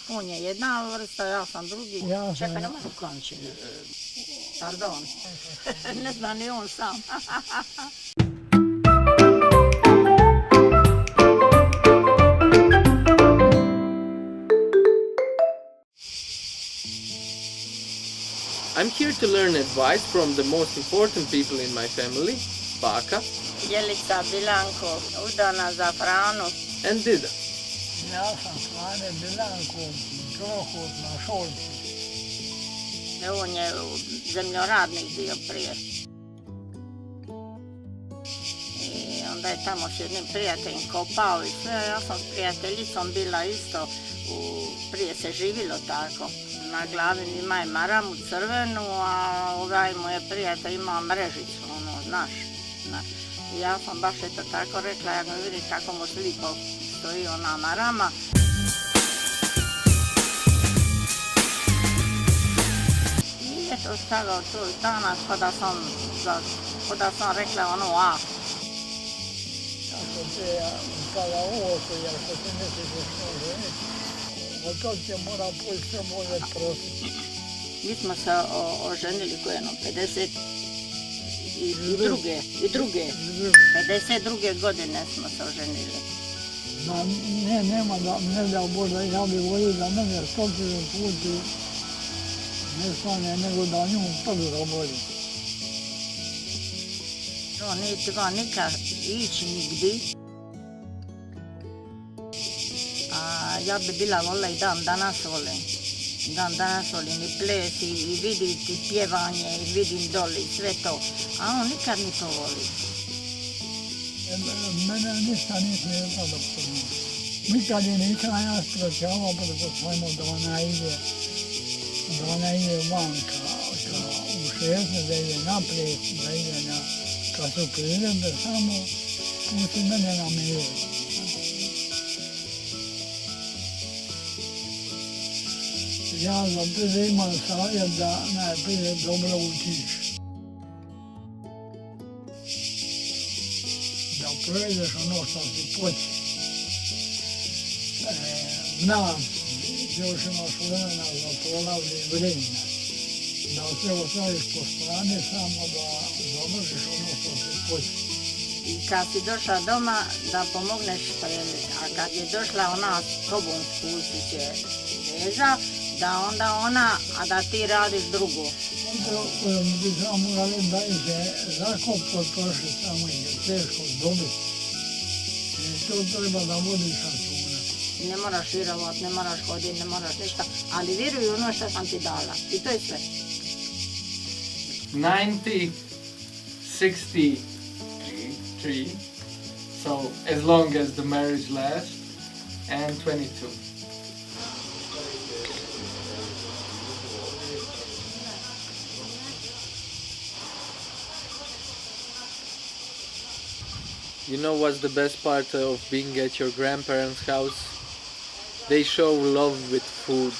On je jedna vrsta, ja sam drugi. Ja sam Čekaj, ne može končiti. Pardon. Ne zna ni on sam. I'm here to learn advice from the most important people in my family, Baka Jelica, Bilanko, udana za Franu. and Dida. Ja sam Frane Bilanko, Drohut na Šolci. On je zemljoradnik bio prije. I onda je tamo s jednim prijateljem kopao i sve. Ja sam s prijateljicom bila isto, prije se živilo tako. Na glavi ima je maramu crvenu, a ovaj mu je prijatelj imao mrežicu, ono, znaš. I ja sam baš eto tako rekla, ja ga vidim kako mu slipo stoji ona marama. I eto stavao to danas kada sam rekla ono a. Ako te kada ovo što je, ako te ne ćeš ženiti, od tog će mora poći sve može prositi. Mi smo se oženili jedno 52. 52. godine smo se oženili. Da, nema da, ne da Bože, ja bih volio da mene stotinu puti ne stane, nego da nju prvi oboli. On nije trebao nikad ići nigdje. A ja bi bila volila i dan danas volim. Dan danas volim i ples i vidjeti pjevanje i vidim doli i sve to. A on nikad ni to voli. Mene ništa nisam jedno nikad je nisam ja sprečavao preko svojmo da ona ide vanka, u šetnje, da ide naprijed, da ide na, kad su priredbe, samo pusti mene na miru. Ja za tebe imam savjet da najprije dobro učiš. Da provedeš ono što si poći. Znam, još imaš vremena za prolavlje vremena. Da se ostaviš po strani samo da završiš ono što si poći. I kad si došla doma da pomogneš spremiti. A kad je došla ona s tobom spustit će veza, da onda ona, a da ti radiš drugo. Onda bi samo morali da ide zakop potrošiti, samo je teško dobiti. I to treba da vodiš računa. Ne moraš virovat, ne moraš hoditi, ne moraš ništa, ali vjeruj ono što sam ti dala. I to je sve. 90, 63, so as long as the marriage lasts, and 22. You know what's the best part of being at your grandparents' house? They show love with food.